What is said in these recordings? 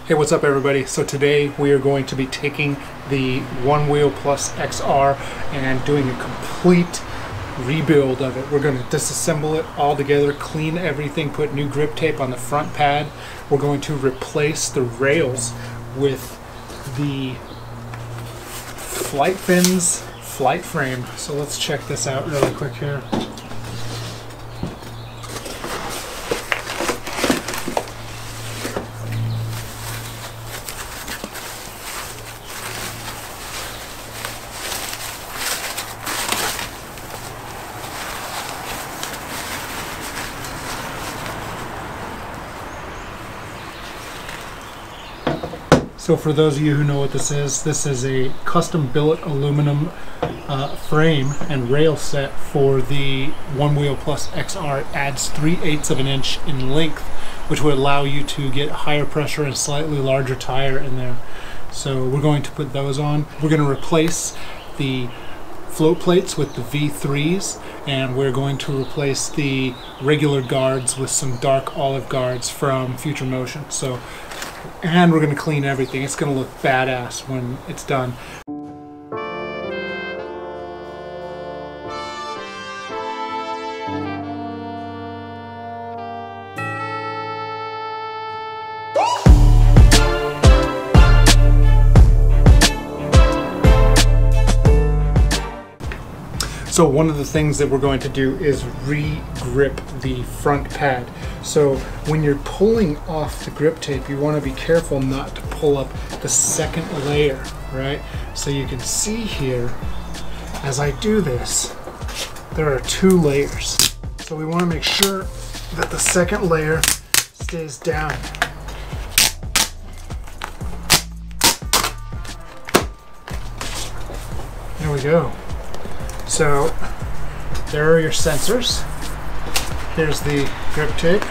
Hey, what's up everybody? So today we are going to be taking the Onewheel XR and doing a complete rebuild of it. We're going to disassemble it all together, clean everything, put new grip tape on the front pad. We're going to replace the rails with the flight fins flight frame. So let's check this out really quick here. So for those of you who know what this is a custom billet aluminum frame and rail set for the Onewheel XR. It adds 3/8 of an inch in length, which would allow you to get higher pressure and slightly larger tire in there. So we're going to put those on. We're going to replace the float plates with the V3s, and we're going to replace the regular guards with some dark olive guards from Future Motion. And we're going to clean everything. It's going to look badass when it's done. So one of the things that we're going to do is re-grip the front pad. So when you're pulling off the grip tape, you want to be careful not to pull up the second layer, right? So you can see here, as I do this, there are 2 layers. So we want to make sure that the second layer stays down. There we go. So there are your sensors. Here's the grip tape.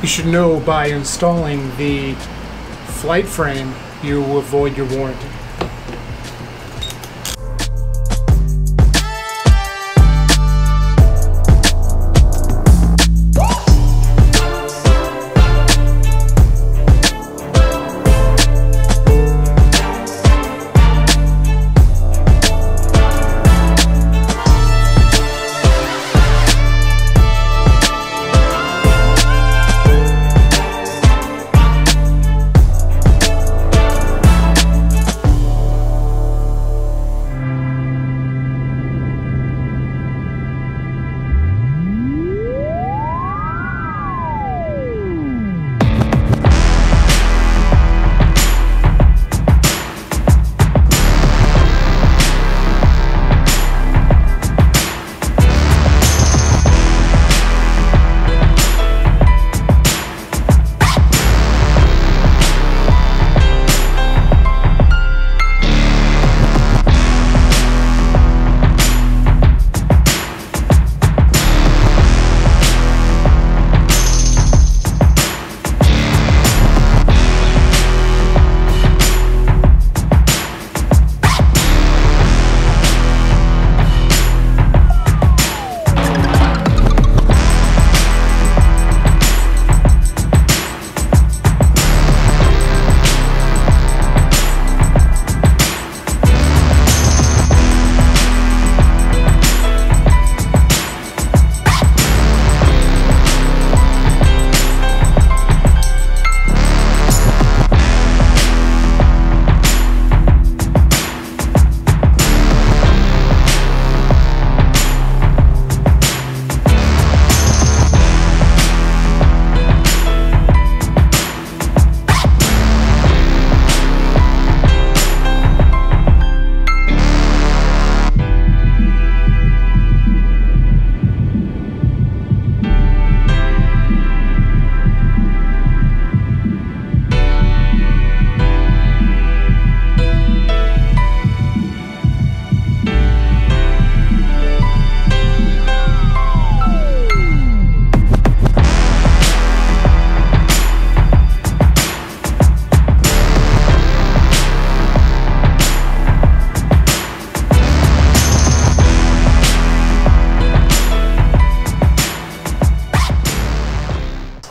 You should know by installing the flight frame, you will avoid your warranty.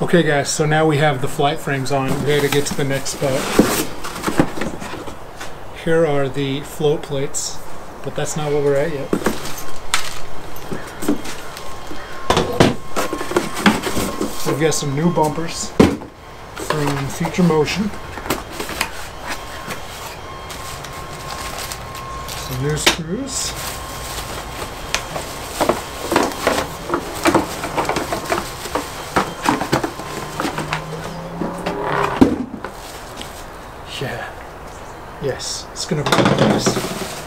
Okay guys, so now we have the flight frames on. We gotta get to the next part. Here are the float plates, but that's not where we're at yet. So we've got some new bumpers from Future Motion. Some new screws. Yeah. Yes, it's gonna be nice.